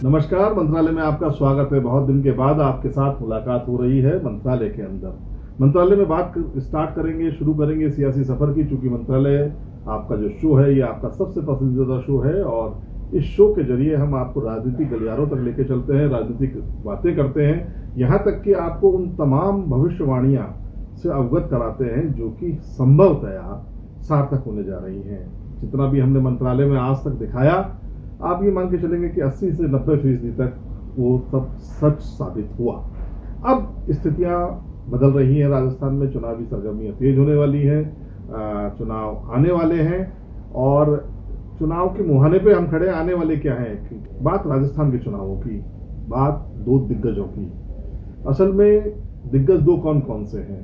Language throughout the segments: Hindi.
नमस्कार। मंत्रालय में आपका स्वागत है। बहुत दिन के बाद आपके साथ मुलाकात हो रही है मंत्रालय के अंदर। मंत्रालय में बात स्टार्ट करेंगे, शुरू करेंगे सियासी सफर की, चूंकि मंत्रालय आपका जो शो है ये आपका सबसे पसंदीदा शो है और इस शो के जरिए हम आपको राजनीतिक गलियारों तक लेके चलते हैं, राजनीतिक बातें करते हैं, यहाँ तक कि आपको उन तमाम भविष्यवाणियां से अवगत कराते हैं जो कि संभवतया सार्थक होने जा रही हैं। जितना भी हमने मंत्रालय में आज तक दिखाया, आप ये मान के चलेंगे कि 80 से 90% तक वो सब सच साबित हुआ। अब स्थितियां बदल रही हैं राजस्थान में, चुनावी सरगर्मियां तेज होने वाली हैं, चुनाव आने वाले हैं और चुनाव के मुहाने पे हम खड़े। आने वाले क्या है कि बात राजस्थान के चुनावों की, बात दो दिग्गजों की। असल में दिग्गज दो कौन कौन से हैं?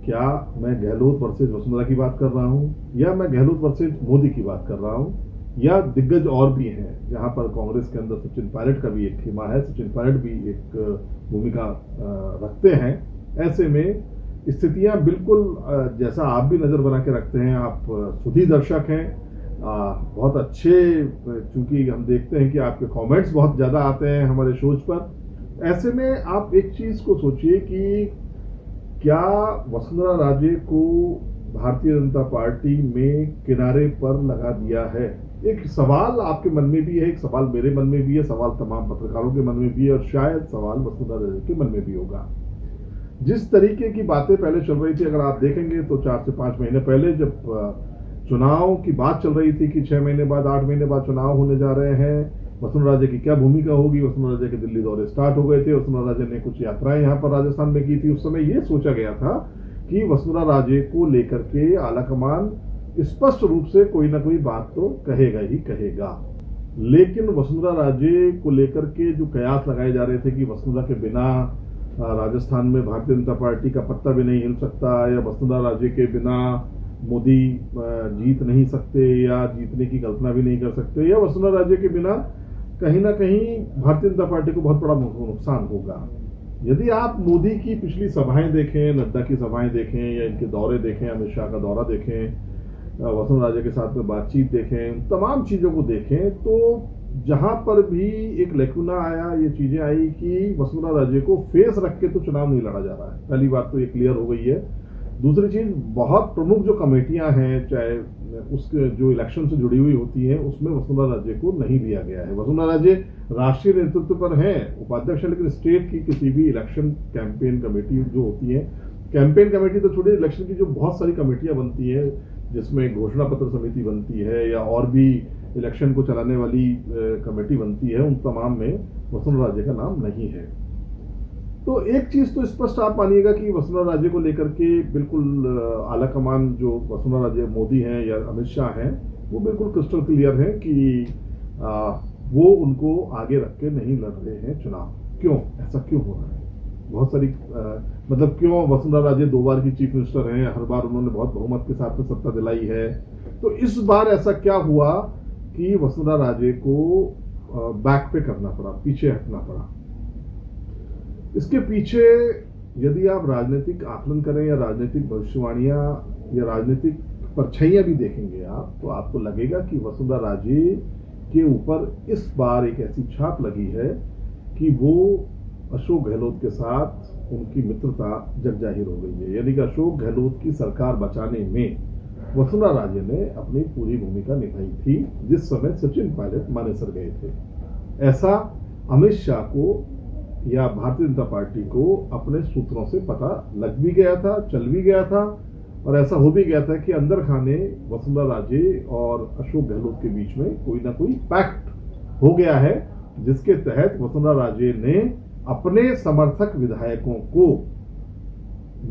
क्या मैं गहलोत वर्सेज वसुंधरा की बात कर रहा हूं, या मैं गहलोत वर्सेज मोदी की बात कर रहा हूं, या दिग्गज और भी हैं जहां पर कांग्रेस के अंदर सचिन पायलट का भी एक खेमा है, सचिन पायलट भी एक भूमिका रखते हैं। ऐसे में स्थितियां बिल्कुल जैसा आप भी नजर बना के रखते हैं, आप सुधी दर्शक हैं, बहुत अच्छे, चूंकि हम देखते हैं कि आपके कमेंट्स बहुत ज्यादा आते हैं हमारे शोज पर। ऐसे में आप एक चीज को सोचिए कि क्या वसुंधरा राजे को भारतीय जनता पार्टी में किनारे पर लगा दिया है? एक सवाल आपके मन में भी है, एक सवाल मेरे मन में भी है, सवाल तमाम पत्रकारों के मन में भी है और शायद सवाल वसुंधरा राजे के मन में भी होगा। जिस तरीके की बातें पहले चल रही थी, अगर आप देखेंगे तो 4 से 5 महीने पहले जब चुनाव की बात चल रही थी कि 6 महीने बाद 8 महीने बाद चुनाव होने जा रहे हैं, वसुंधरा राजे की क्या भूमिका होगी। वसुंधरा राजे के दिल्ली दौरे स्टार्ट हो गए थे, वसुंधरा राजे ने कुछ यात्राएं यहाँ पर राजस्थान में की थी। उस समय यह सोचा गया था कि वसुंधरा राजे को लेकर के आलाकमान स्पष्ट रूप से कोई ना कोई बात तो कहेगा ही कहेगा। लेकिन वसुंधरा राजे को लेकर के जो कयास लगाए जा रहे थे कि वसुंधरा के बिना राजस्थान में भारतीय जनता पार्टी का पत्ता भी नहीं हिल सकता, या वसुंधरा राजे के बिना मोदी जीत नहीं सकते, या जीतने की कल्पना भी नहीं कर सकते, या वसुंधरा राजे के बिना कहीं ना कहीं भारतीय जनता पार्टी को बहुत बड़ा नुकसान होगा। यदि आप मोदी की पिछली सभाएं देखें, नड्डा की सभाएं देखें, या इनके दौरे देखें, अमित शाह का दौरा देखें, वसुंधरा राजे के साथ में बातचीत देखें, तमाम चीजों को देखें, तो जहां पर भी एक लेकुना आया, ये चीजें आई कि वसुंधरा राजे को फेस रख के तो चुनाव नहीं लड़ा जा रहा है। पहली बात तो ये क्लियर हो गई है। दूसरी चीज, बहुत प्रमुख जो कमेटियां हैं, चाहे उसके जो इलेक्शन से जुड़ी हुई होती हैं, उसमें वसुंधरा राजे को नहीं दिया गया है। वसुंधरा राजे राष्ट्रीय नेतृत्व पर हैं, उपाध्यक्ष, लेकिन स्टेट की किसी भी इलेक्शन कैंपेन कमेटी जो होती है, कैंपेन कमेटी तो छोड़ी, इलेक्शन की जो बहुत सारी कमेटियां बनती है, जिसमें घोषणा पत्र समिति बनती है या और भी इलेक्शन को चलाने वाली कमेटी बनती है, उन तमाम में वसुंधरा राजे का नाम नहीं है। तो एक चीज तो स्पष्ट आप मानिएगा कि वसुंधरा राजे को लेकर के बिल्कुल आला कमान जो वसुंधरा राजे मोदी हैं या अमित शाह हैं, वो बिल्कुल क्रिस्टल क्लियर है कि वो उनको आगे रख के नहीं लड़ रहे हैं चुनाव। क्यों ऐसा क्यों हो रहा है? बहुत सारी मतलब क्यों वसुंधरा राजे 2 बार की चीफ मिनिस्टर हैं, हर बार उन्होंने बहुत बहुमत के साथ में सत्ता दिलाई है, तो इस बार ऐसा क्या हुआ कि वसुंधरा राजे को बैक पे करना पड़ा, पीछे हटना पड़ा? इसके पीछे यदि आप राजनीतिक आकलन करें या राजनीतिक भविष्यवाणियां या राजनीतिक परछाइयां भी देखेंगे आप, तो आपको लगेगा कि वसुंधरा राजे के ऊपर इस बार एक ऐसी छाप लगी है कि वो अशोक गहलोत के साथ उनकी मित्रता जग जाहिर हो गई है। यानी कि अशोक गहलोत की सरकार बचाने में वसुंधरा राजे ने अपनी पूरी भूमिका निभाई थी, जिस समय सचिन पायलट मानेसर गए थे। ऐसा अमित शाह को या भारतीय जनता पार्टी को अपने सूत्रों से पता लग भी गया था, चल भी गया था, और ऐसा हो भी गया था कि अंदर खाने वसुंधरा राजे और अशोक गहलोत के बीच में कोई ना कोई पैक्ट हो गया है, जिसके तहत वसुंधरा राजे ने अपने समर्थक विधायकों को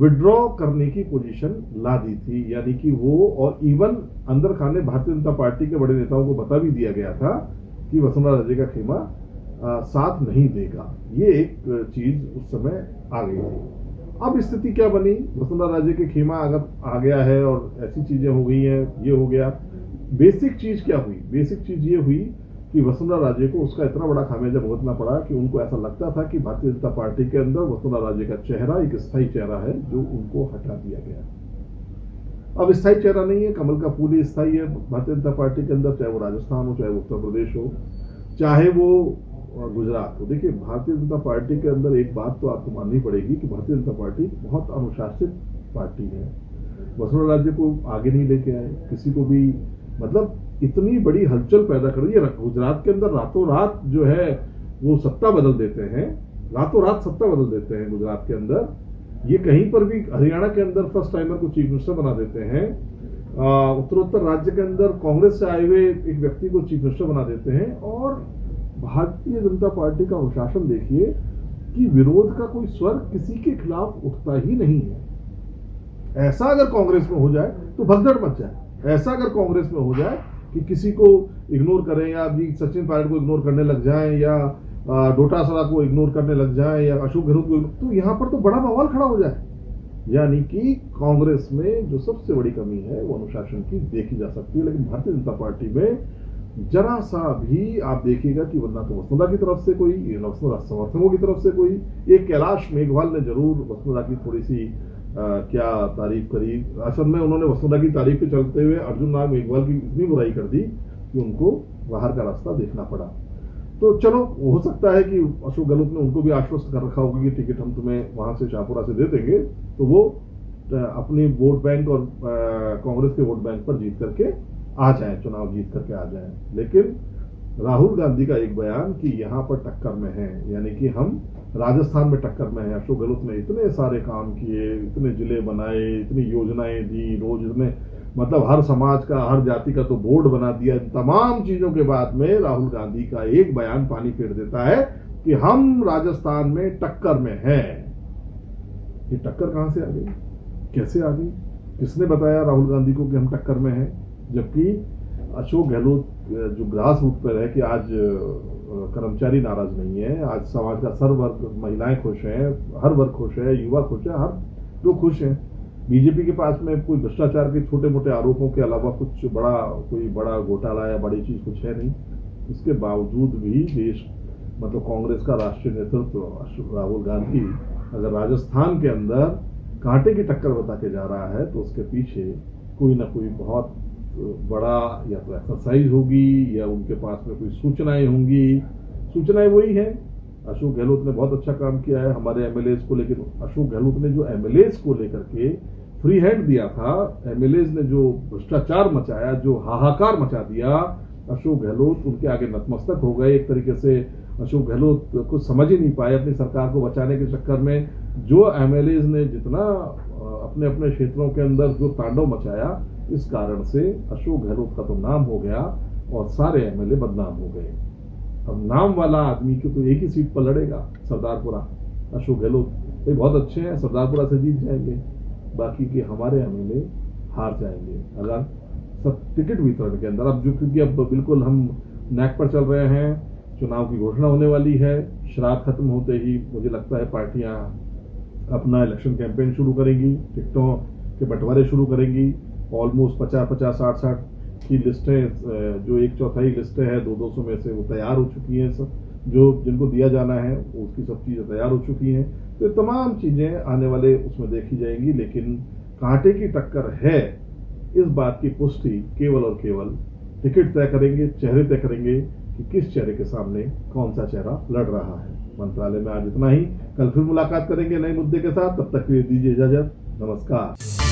विड्रॉ करने की पोजीशन ला दी थी। यानी कि वो, और इवन अंदर खाने भारतीय जनता पार्टी के बड़े नेताओं को बता भी दिया गया था कि वसुंधरा राजे का खेमा साथ नहीं देगा। ये एक चीज उस समय आ गई थी। अब स्थिति क्या बनी? वसुंधरा राजे के खेमा अगर आ गया है और ऐसी चीजें हो गई हैं, ये हो गया। बेसिक चीज क्या हुई? बेसिक चीज ये हुई कि वसुंधरा राजे को उसका इतना बड़ा खामियाजा भुगतना पड़ा कि उनको ऐसा लगता था कि भारतीय जनता पार्टी के अंदर वसुंधरा राजे का चेहरा एक स्थायी चेहरा है, जो उनको हटा दिया गया। अब स्थायी चेहरा नहीं है, कमल का फूल ही स्थायी है भारतीय जनता पार्टी के अंदर, चाहे वो राजस्थान हो, चाहे वो उत्तर प्रदेश हो, चाहे वो गुजरात, तो देखिए भारतीय जनता पार्टी के अंदर एक बात तो आपको माननी पड़ेगी कि भारतीय जनता पार्टी बहुत अनुशासित पार्टी है। वसुंधरा राज्य को आगे नहीं लेके आए, किसी को भी मतलब इतनी बड़ी हलचल पैदा कर रही है। गुजरात के अंदर रातों रात जो है वो सत्ता बदल देते हैं, रातों रात सत्ता बदल देते हैं गुजरात के अंदर। ये कहीं पर भी, हरियाणा के अंदर फर्स्ट टाइमर को चीफ मिनिस्टर बना देते हैं, उत्तरोत्तर राज्य के अंदर कांग्रेस से आए हुए एक व्यक्ति को चीफ मिनिस्टर बना देते हैं। और भारतीय जनता पार्टी का अनुशासन देखिए कि विरोध का कोई स्वर किसी के खिलाफ उठता ही नहीं है। ऐसा अगर कांग्रेस में हो जाए तो भगदड़ मच जाए, ऐसा अगर कांग्रेस में हो जाए कि किसी को इग्नोर करें, या अभी सचिन पायलट को इग्नोर करने लग जाएं, या डोटासरा को इग्नोर करने लग जाएं, या अशोक गहलोत को, तो यहां पर तो बड़ा बवाल खड़ा हो जाए। यानी कि कांग्रेस में जो सबसे बड़ी कमी है वो अनुशासन की देखी जा सकती है। लेकिन भारतीय जनता पार्टी में जरा सा भी आप देखिएगा कि वरना तो वसुंधरा की तरफ से कोई, वसुंधरा समर्थकों की तरफ से कोई, एक कैलाश मेघवाल ने जरूर वसुंधरा की थोड़ी सी क्या तारीफ करी। असल में उन्होंने वसुंधरा की तारीफ के चलते हुए अर्जुन राम मेघवाल की इतनी बुराई कर दी कि उनको बाहर का रास्ता देखना पड़ा। तो चलो, हो सकता है कि अशोक गहलोत ने उनको भी आश्वस्त कर रखा होगा कि टिकट हम तुम्हें वहां से शाहपुरा से दे देंगे, तो वो अपनी वोट बैंक और कांग्रेस के वोट बैंक पर जीत करके आ जाए, चुनाव जीत करके आ जाए। लेकिन राहुल गांधी का एक बयान कि यहाँ पर टक्कर में है, यानी कि हम राजस्थान में टक्कर में है। अशोक गहलोत ने इतने सारे काम किए, इतने जिले बनाए, इतनी योजनाएं दी, रोज इतने मतलब हर समाज का, हर जाति का तो बोर्ड बना दिया। तमाम चीजों के बाद में राहुल गांधी का एक बयान पानी फेर देता है कि हम राजस्थान में टक्कर में हैं। ये टक्कर कहां से आ गई, कैसे आ गई, किसने बताया राहुल गांधी को कि हम टक्कर में हैं? जबकि अशोक गहलोत जो ग्रास रूट पर है कि आज कर्मचारी नाराज नहीं है, आज समाज का सर्व वर्ग, महिलाएं खुश हैं, हर वर्ग खुश है, युवा खुश है, हर लोग खुश हैं। बीजेपी के पास में कोई भ्रष्टाचार के छोटे मोटे आरोपों के अलावा कोई बड़ा घोटाला या बड़ी चीज कुछ है नहीं। इसके बावजूद भी देश, मतलब कांग्रेस का राष्ट्रीय नेतृत्व राहुल गांधी अगर राजस्थान के अंदर कांटे की टक्कर बता के जा रहा है, तो उसके पीछे कोई ना कोई बहुत बड़ा या तो एक्सरसाइज होगी, या उनके पास में कोई सूचनाएं होंगी। सूचनाएं वही है, अशोक गहलोत ने बहुत अच्छा काम किया है हमारे एमएलएज को, लेकिन अशोक गहलोत ने जो एमएलएज को लेकर के फ्री हैंड दिया था, एमएलएज ने जो भ्रष्टाचार मचाया, जो हाहाकार मचा दिया, अशोक गहलोत उनके आगे नतमस्तक हो गए। एक तरीके से अशोक गहलोत कुछ समझ ही नहीं पाए अपनी सरकार को बचाने के चक्कर में। जो एमएलएज ने जितना अपने अपने क्षेत्रों के अंदर जो तांडव मचाया, इस कारण से अशोक गहलोत का तो नाम हो गया और सारे एमएलए बदनाम हो गए। अब नाम वाला आदमी की तो एक ही सीट पर लड़ेगा, सरदारपुरा। अशोक गहलोत भाई बहुत अच्छे हैं, सरदारपुरा से जीत जाएंगे, बाकी के हमारे एमएलए हार जाएंगे अगर सब टिकट वितरण के अंदर। अब जो, क्योंकि अब बिल्कुल हम नैक पर चल रहे हैं, चुनाव की घोषणा होने वाली है, शराब खत्म होते ही मुझे लगता है पार्टियां अपना इलेक्शन कैंपेन शुरू करेंगी, टिकटों के बंटवारे शुरू करेंगी। ऑलमोस्ट 50-50, 60-60 की लिस्टें, जो 1/4 लिस्टें हैं 200 में से, वो तैयार हो चुकी हैं। सब जो जिनको दिया जाना है उसकी सब चीजें तैयार हो चुकी हैं। तो तमाम चीजें आने वाले उसमें देखी जाएंगी। लेकिन कांटे की टक्कर है, इस बात की पुष्टि केवल और केवल टिकट तय करेंगे, चेहरे तय करेंगे कि किस चेहरे के सामने कौन सा चेहरा लड़ रहा है। मंत्रालय में आज इतना ही, कल फिर मुलाकात करेंगे नए मुद्दे के साथ। तब तक के लिए दीजिए इजाजत, नमस्कार।